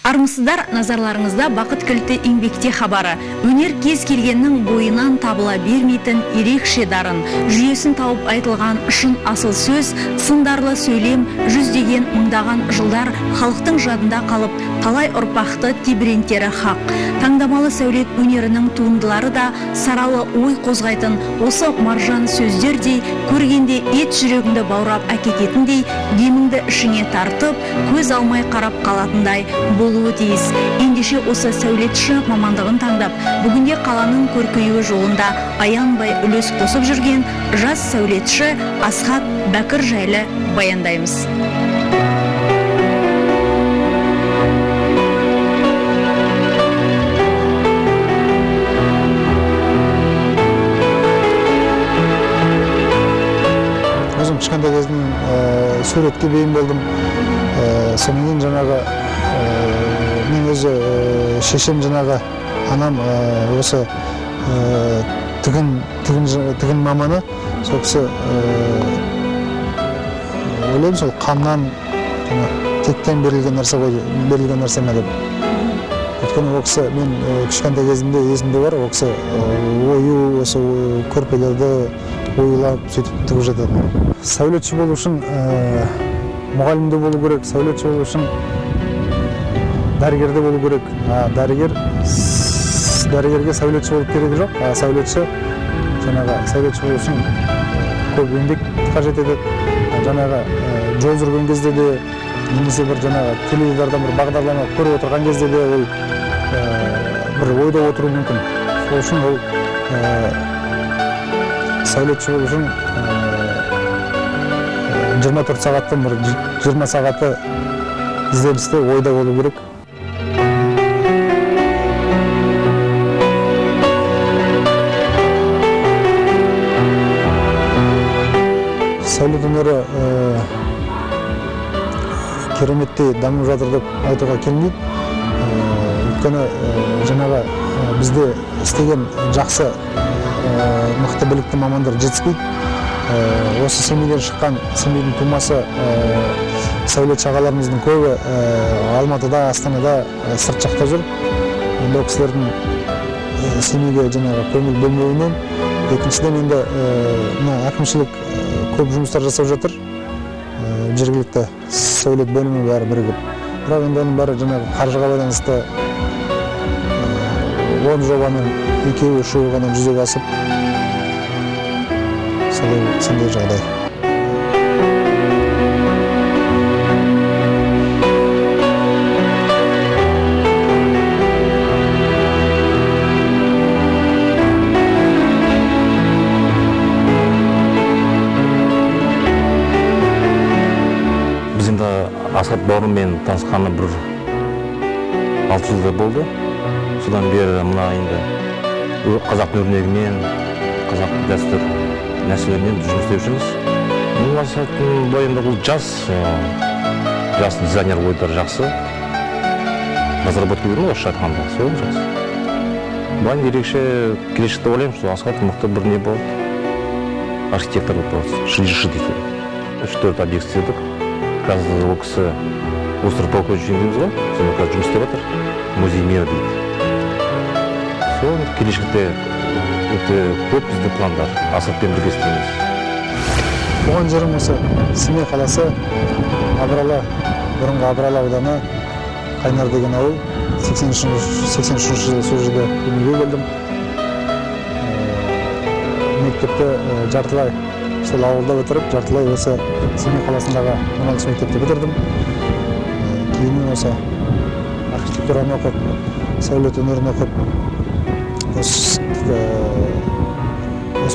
Армысыздар, назарларыңызда бақыт кілті еңбекте хабары. Өнер кез келгеннің бойынан табыла бермейтін ерекше дарын. Жүйесін тауып айтылған шын асыл сөз, сындарлы сөйлем, жүздеген мыңдаған жылдар халықтың жадында қалып, талай ұрпақты тебірентері хақ. Таңдамалы сәулет өнерінің туындылары да саралы ой қозғайтын осы маржан сөздердей, көргенде ет жүрегіңді баурап әкететіндей, деміңді ішіңе тартып, көз алмай қарап қалатындай болуы тиіс. Ендеше осы сәулетші мамандығын таңдап, бүгінде қаланың көркеюі жолында аянбай үлес қосып жүрген жас сәулетші Асхат Бәкір жайлы баяндаймыз. Өзім кішкентай кезімнен суретке бейім болдым. Сонымен жаңағы мен өзі шешем жаңағы анам осы тігін маманы. Сол кісі ойлаймын, сол қаннан тектен берілген нәрсе ме деп. Өйткені ол кісі мен кішкентай кезімде есімде бар, ол кісі ою осы көрпелерді ойлап сөйтіп тігіп жатады. Сәулетші болу үшін мұғалімде болу керек, сәулетші болу үшін дәрігерде болу керек. Дәрігерге сәулетші болып керегі жоқ. Сәулетші болу үшін көп еңбек қажет етеді. Жаңағы жол жүрген кезде де, немесе бір жаңағы теледидардан бір бағдарлама көріп отырған кезде де ол бір ойда отыру мүмкін. Сол үшін ол сәулетші болу үшін 24 сағаттан бір 20 сағаты ізденісте ойда болу керек. Сәулет өнері кереметтей дамып жатыр деп айтуға келмейді. Өйткені жаңағы бізде істеген жақсы мықты білікті мамандар жетіспейді. Осы семейден шыққан, семейдің тумасы сәулетші ағаларымыздың көбі Алматыда, Астанада, сырт жақта жүр. Енді ол кісілердің семейге жаңағы көңіл бөлмеуінен, екіншіден енді әкімшілік көп жұмыстар жасап жатыр. Жергілікті сәулет бөлімі бәрі бірігіп. Бірақ енді оның бәрі жаңағы қаржыға байланысты 10 жобаның 2-3 ғана жүзеге асып, сондай жағдай. Біз енді Асхат бауырыммен танысқаны бір 6 жылда болды. Содан бері мына енді қазақтың өрнегімен, қазақ дәстүр нәрселермен жұмыс істеп жүрміз. Бұл Асхаттың бойында бұл жас дизайнер ойдары жақсы. Разработка берді орысша айтқанда, сол жақсы. Бұған ерекше келешекте ойлаймын, что Асхат мықты бір не болады. Архитектор болады, шилжіші дейді. 3-4 объект істедік. Қазір ол кісі остров полковничий дейміз ғой, соны қазір жұмыс істеп жатыр. Музей мира дейді. Сол келешекте өте көп бізде пландар, Асхатпен бірге істейміз. Туған жерім осы Семей қаласы, Абралы, бұрынғы Абралы ауданы, Қайнар деген ауыл. 83 жылы сол жерде дүниеге келдім. Мектепті жартылай сол ауылда бітіріп, жартылай осы Семей қаласындағы 16 мектепті бітірдім. Кейін осы архитектураны оқып, сәулет өнерін оқып, осы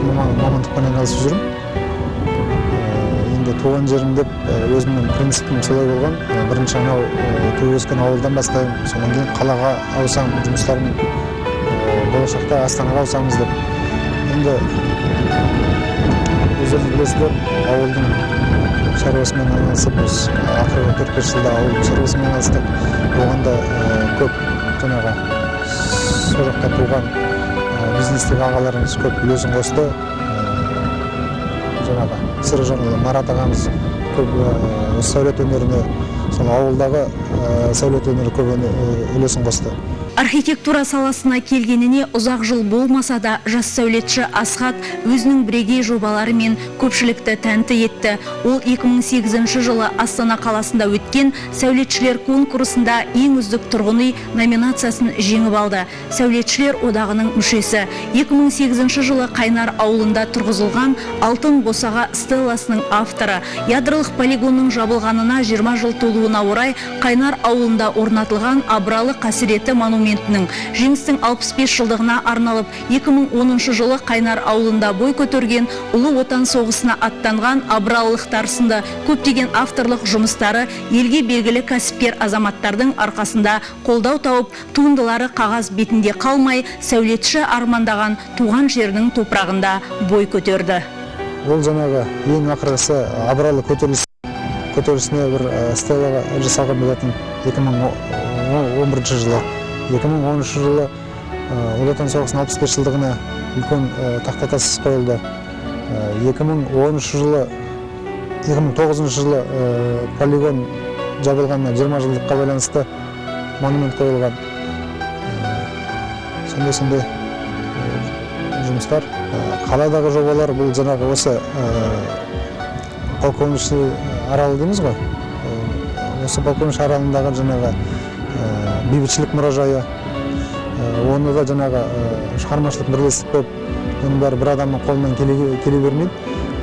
мамандықпен айналысып жүрмін. Енді туған жерім деп өзімнің принципім солай болған. Бірінші анау туып өскен ауылдан бастаймын. Содан кейін қалаға ауысам, жұмыстарым болашақта Астанаға ауысамыз деп. Енді өздеріңіз білесіздер, ауылдың шаруасымен айналысып, ақырғы 4-5 жылда ауылдың шаруасымен айналыстық. Оғанда көп жаңағы сол жақта туған бизнестегі ағаларымыз көп үлесін қосты. Жаңағы Сыржанұлы Марат ағамыз көп сәулет өнеріне сол ауылдағы сәулет өнері көп үлесін қосты. Архитектура саласына келгеніне ұзақ жыл болмаса да, жас сәулетші Асхат өзінің бірегей жобаларымен көпшілікті тәнті етті. Ол 2008 жылы Астана қаласында өткен сәулетшілер конкурсында ең үздік тұрғын үй номинациясын жеңіп алды. Сәулетшілер одағының мүшесі. 2008 жылы Қайнар ауылында тұрғызылған Алтын босаға стелласының авторы. Ядролық полигонның жабылғанына 20 жыл толуына орай Қайнар ауылында орнатылған Абралы қасіреті монументінің жеңістің 65 жылдығына арналып 2010 жылы Қайнар ауылында бой көтерген Ұлы Отан соғысына аттанған абралылықтар сынды көптеген авторлық жұмыстары елге белгілі кәсіпкер азаматтардың арқасында қолдау тауып, туындылары қағаз бетінде қалмай, сәулетші армандаған туған жерінің топырағында бой көтерді. Ол жаңағы ең ақырғысы Абралы көтерілісіне бір стеллаға жасалған болатын 2011 жылы. 2013 жылы Ұлы Отан соғысының 65 жылдығына үлкен тақтатас қойылды. 2009 жылы полигон жабылғанына 20 жылдыққа байланысты монумент қойылған. Сондай жұмыстар. Қаладағы жобалар бұл жаңағы осы полковничный аралы дейміз ғой. Осы полковничный аралындағы жаңағы бейбітшілік мұражайы, оны да жаңағы шығармашылық бірлестік көп, оның бәрі бір адамның қолынан келе бермейді.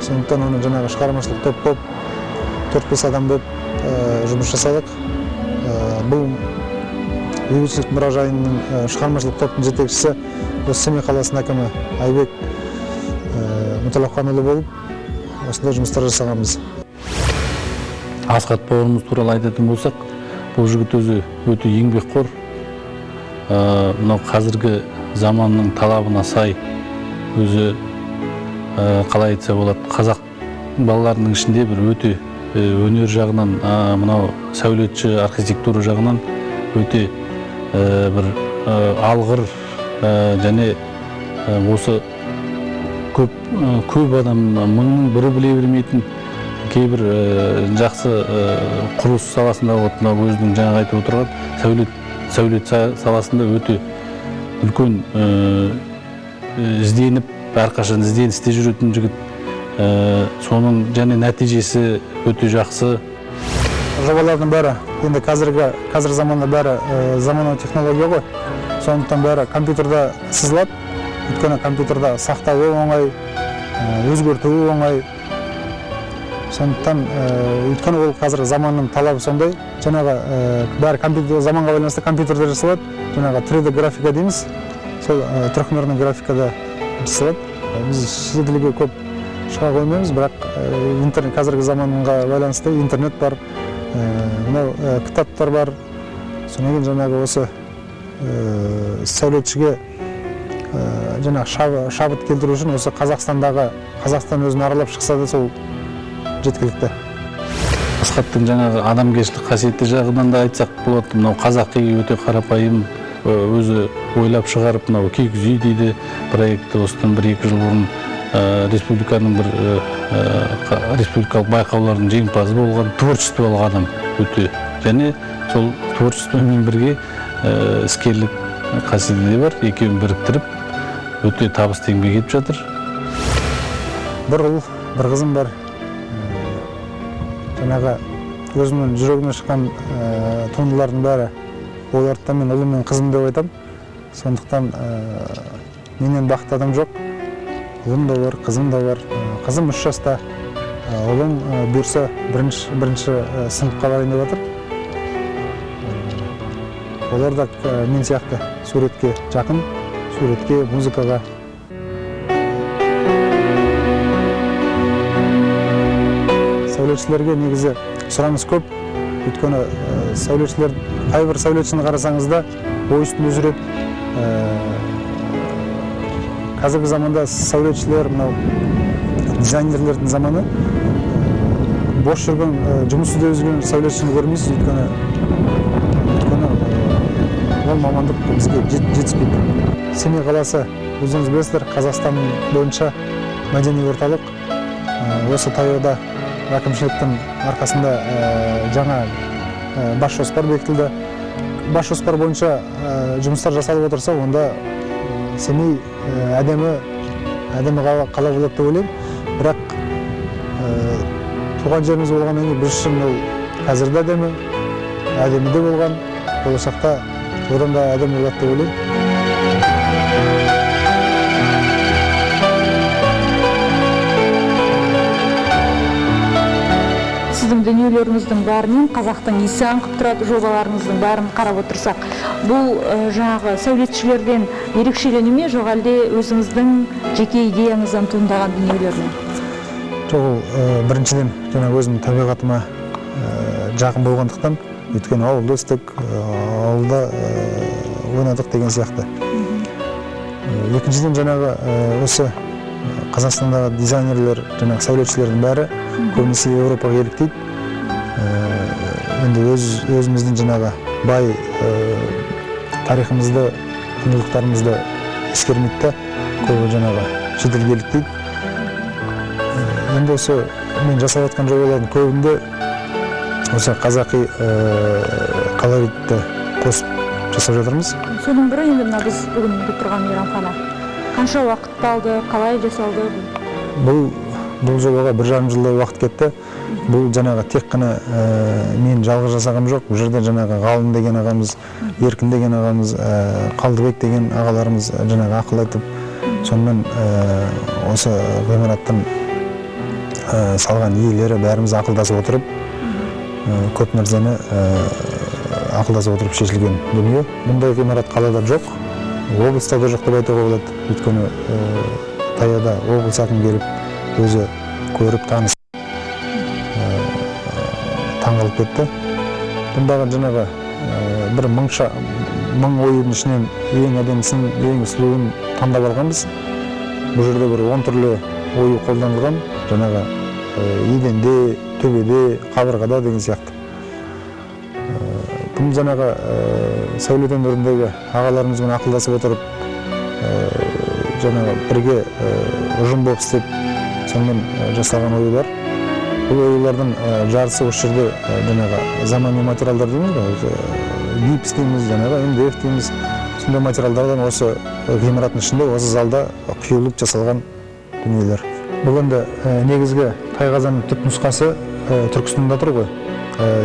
Сондықтан оны жаңағы шығармашылық топ көп, 4-5 адам көп жұмыс жасадық. Бұл бейбітшілік мұражайының шығармашылық топтың жетекшісі осы Семей қаласының әкімі Айбек Мұталапханұлы болып, осындай жұмыстар жасағанбыз. Асхат бауырымыз туралы айтатын болсақ, бұл жігіт өзі өте еңбекқор, мынау қазіргі заманның талабына сай, өзі қалай айтса болады, қазақ балаларының ішінде бір өте өнер жағынан, мынау сәулетші, архитектура жағынан өте бір алғыр және осы көп адам мыңның бірі біле бермейтін кейбір жақсы құрылыс саласында өзінің жаңа айтып отырған сәулет саласында өте үлкен ізденіп, әрқашан ізденісте жүретін жігіт. Соның және нәтижесі өте жақсы. Жобалардың бәрі енді қазір заманда бәрі заманауи технология ғой. Сондықтан бәрі компьютерда сызылады. Өйткені компьютерда сақтауы оңай, өзгертуі оңай. Сондықтан өйткені ол қазір заманның талабы сондай. Жаңағы бәрі заманға байланысты компьютерде жасалады. Жаңағы 3D графика дейміз. Сол трехмерный графикада жасалады. Біз шетелге көп шыға қоймаймыз, бірақ қазіргі заманға байланысты интернет бар, кітаптар бар. Содан кейін жаңағы осы сәулетшіге жаңағы шабыт келтіру үшін осы Қазақстан өзін аралап шықса да сол жеткілікті. Асхаттың жаңағы адамгершілік қасиеті жағынан да айтсақ болады. Мынау қазақи өте қарапайым, өзі ойлап шығарып, мынау киіз үй дейді проекті осыдан 1-2 жыл бұрын республиканың республикалық байқаулардың жеңімпазы болған, творчестволық адам өте. Және сол творчествомен бірге іскерлік қасиеті де бар, екеуін біріктіріп өте табысты еңбек етіп жатыр. Бір ұл, бір қызым бар. Жаңағы өзімнің жүрегімнен шыққан туындылардың бәрі оларды мен ұлым мен қызым деп айтам. Сондықтан менен бақытты адам жоқ. Ұлым да бар, қызым да бар. Қызым 3 жаста, ұлым бұйырса бірінші сыныпқа барайын деп жатыр. Олар да мен сияқты суретке жақын, суретке, музыкаға. Сәулетшілерге негізі сұраныс көп. Өйткені сәулетшілер, қайбір сәулетшіні қарасаңызда ой үстінде жүреді. Қазіргі заманда сәулетшілер, дизайнерлердің заманы бош жүрген, жұмыс істеп жүрген сәулетшіні көрмейсіз. Өйткені ол мамандық бізге жетіспейді. Семей қаласы, өзіңіз білесіздер, Қазақстан бойынша мәдени орталық. Осы таяуда әкімшіліктің арқасында жаңа бас жоспар бекітілді. Бас жоспар бойынша жұмыстар жасалып отырса, онда Семей әдемі қала болады деп ойлаймын. Бірақ туған жеріміз болғаннан кейін біз үшін ол қазір де әдемі де болған, болашақта одан да әдемі болады деп ойлаймын. Сіздің дүниелеріңіздің бәрінен қазақтың исі аңқып тұрады жобаларыңыздың бәрін қарап отырсақ, бұл жаңағы сәулетшілерден ерекшелену ме, жоқ әлде өзіңіздің жеке идеяңыздан туындаған дүниелер ме? Жоқ, біріншіден жаңа өзім табиғатыма жақын болғандықтан, өйткені ауылда өстік, ауылда ойнадық деген сияқты. Екіншіден жаңағы осы Қазақстандағы дизайнерлер, жаңағы сәулетшілердің бәрі көбінесе Европаға еліктейді. Енді өзіміздің жаңағы бай тарихымызды, құндылықтарымызды ескермейді, көбі жаңағы шетелге еліктейді. Енді осы мен жасап жатқан жобалардың көбінде осы қазақи колоритті қосып жасап жатырмыз. Соның бірі енді мына біз бүгін тұрған мейрамхана. Қанша уақыт алды, қалай жасалды? Бұл жобаға 1,5 жылдай уақыт кетті. Бұл жаңағы тек қана мен жалғыз жасағам жоқ. Бұл жерде жаңағы Ғалым деген ағамыз, Еркін деген ағамыз, Қалдыбек деген ағаларымыз жаңағы ақыл айтып, сонымен осы ғимараттың салған иелері бәріміз ақылдасып отырып, көп нәрсені ақылдасып отырып шешілген дүние. Бұндай ғимарат қалада жоқ, облыста да жоқ деп айтуға болады. Өйткені таяуда облыс әкімі келіп өзі көріп танысып таңғалып кетті. Бұндағы жаңағы бір мың ойын ішінен ең әдемісін, ең сұлуын таңдап алғанбыз. Бұл жерде бір 10 түрлі ою қолданылған, жаңағы еденде, төбеде, қабырғада деген сияқты. Бұл жаңағы сәулет өнеріндегі ағаларымызбен ақылдасып отырып, жаңағы бірге ұжым болып істеп, сонымен жасалған оюлар. Бұл оюлардың жарысы осы жерде жаңағы замани материалдар дейміз ғой, гипс дейміз, жаңағы МДФ дейміз. Сондай материалдардан осы ғимараттың ішінде, осы залда құйылып жасалған дүниелер. Бұл енді негізгі тайқазанның түпнұсқасы Түркістанда тұр ғой.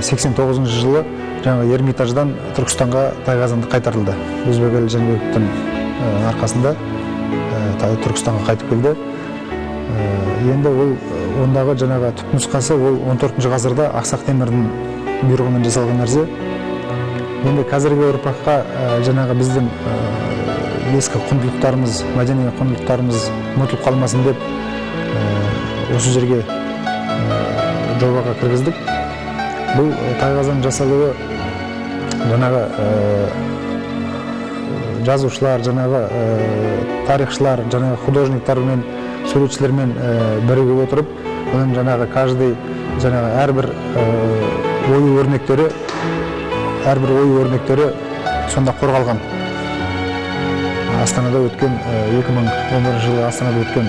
89 жылы жаңағы Эрмитаждан Түркістанға тайқазанды қайтарылды. Өзбек әлі Жәнібековтің арқасында Түркістанға қайтып келді. Енді ондағы жаңағы түпнұсқасы ол 14 ғасырда Ақсақ Темірдің бұйрығымен жасалған нәрсе. Енді қазіргі ұрпаққа жаңағы біздің ескі құндылықтарымыз, мәдени құндылықтарымыз ұмытылып қалмасын деп осы жерге жобаға кіргіздік. Бұл тайқазан жасалуы жаңағы жазушылар, жаңағы тарихшылар, жаңағы художниктармен, суретшілермен бірігіп отырып, оның жаңағы каждый жаңағы әрбір ою өрнектері сонда қорғалған. Астанада өткен 2011 жылы Астанада өткен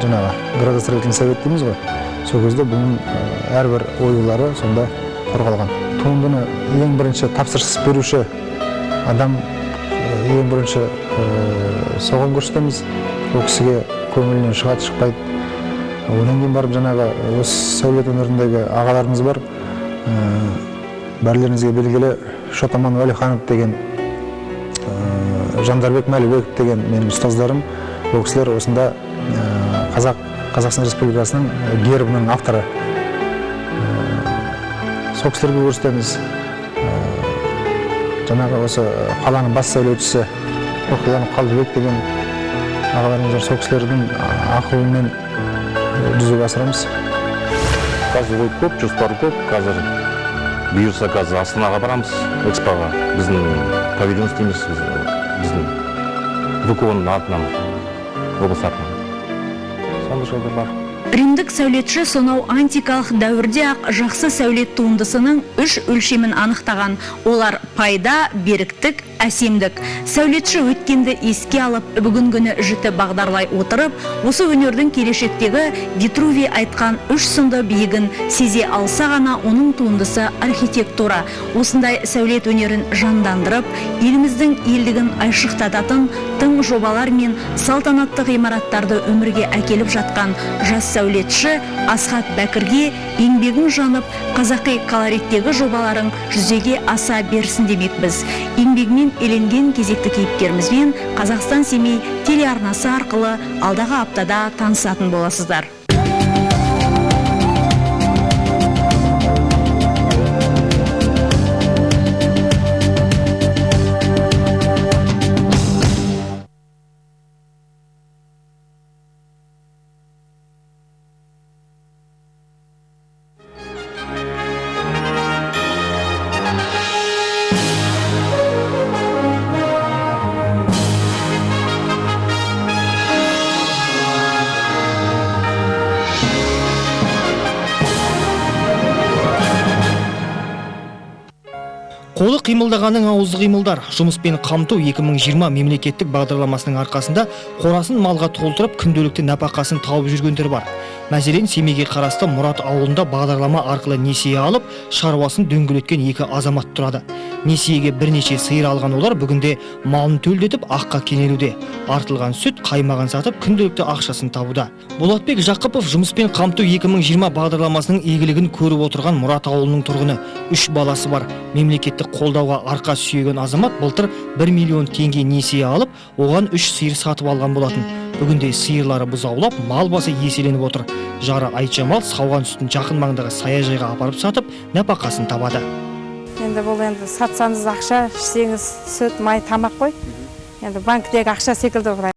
жаңағы градостроительный совет дейміз ғой. Сол кезде бұның әрбір оюлары сонда қорғалған. Туындыны ең бірінші тапсырыс беруші адам, ең бірінші соған көрсетеміз. Ол кісіге көңілінен шығады, шықпайды. Одан кейін барып жаңағы осы сәулет өнеріндегі ағаларымыз бар. Бәрлеріңізге белгілі Шотаман Уәлиханов деген, Жандарбек Мәлібеков деген менің ұстаздарым. Ол кісілер осында Қазақстан Республикасының гербінің авторы. Сол кісілерге көрсетеміз. Жаңағы осы қаланың бас сәулетшісі Қалдыбек деген ағаларымыз бар. Сол кісілердің ақылымен жүзеге асырамыз. Қазір көп, жоспар көп. Қазір бұйырса қазір Астанаға барамыз, экспоға. Біздің павильон істейміз, біздің ВКО-ның атынан, облыс атынан. Сондай жолдар бар. Римдік сәулетші сонау антикалық дәуірде ақ жақсы сәулет туындысының 3 өлшемін анықтаған. Олар пайда, беріктік, әсемдік. Сәулетші өткенді еске алып, бүгінгіні жіті бағдарлай отырып, осы өнердің келешектегі Витрувий айтқан үш сынды биігін сезе алса ғана оның туындысы архитектура. Осындай сәулет өнерін жандандырып, еліміздің елдігін айшықтататын тың жобалар мен салтанатты ғимараттарды өмірге әкеліп жатқан жас сәулетші Асхат Бәкірге еңбегің жанып, қазақи колориттегі жобаларың жүзеге аса берсін демекпіз. Еңбегімен еленген кезекті кейіпкерімізбен Қазақстан Семей телеарнасы арқылы алдағы аптада танысатын боласыздар. Қолы қимылдағаның ауызы қимылдар. Жұмыспен қамту 2020 мемлекеттік бағдарламасының арқасында қорасын малға толтырып, күнделікті нәпақасын тауып жүргендер бар. Мәселен, Семейге қарасты Мұрат ауылында бағдарлама арқылы несие алып, шаруасын дөңгелеткен екі азамат тұрады. Несиеге бірнеше сиыр алған олар бүгінде малын төлдетіп аққа кенелуде. Артылған сүт, қаймағын сатып, күнделікті ақшасын табуда. Болатбек Жақыпов жұмыспен қамту 2020 бағдарламасының игілігін көріп отырған Мұрат ауылының тұрғыны. 3 баласы бар. Мемлекеттік қолдауға арқа сүйеген азамат былтыр 1 миллион теңге несие алып, оған 3 сиыр сатып алған болатын. Бүгінде сиырлары бұзаулап, мал басы еселеніп отыр. Жары Айтжамал сауған сүтін жақын маңдағы саяжайға апарып сатып, нәпақасын табады. Енді бұл сатсаңыз ақша, ішсеңіз сүт, май, тамақ қой. Енді банктегі ақша секілді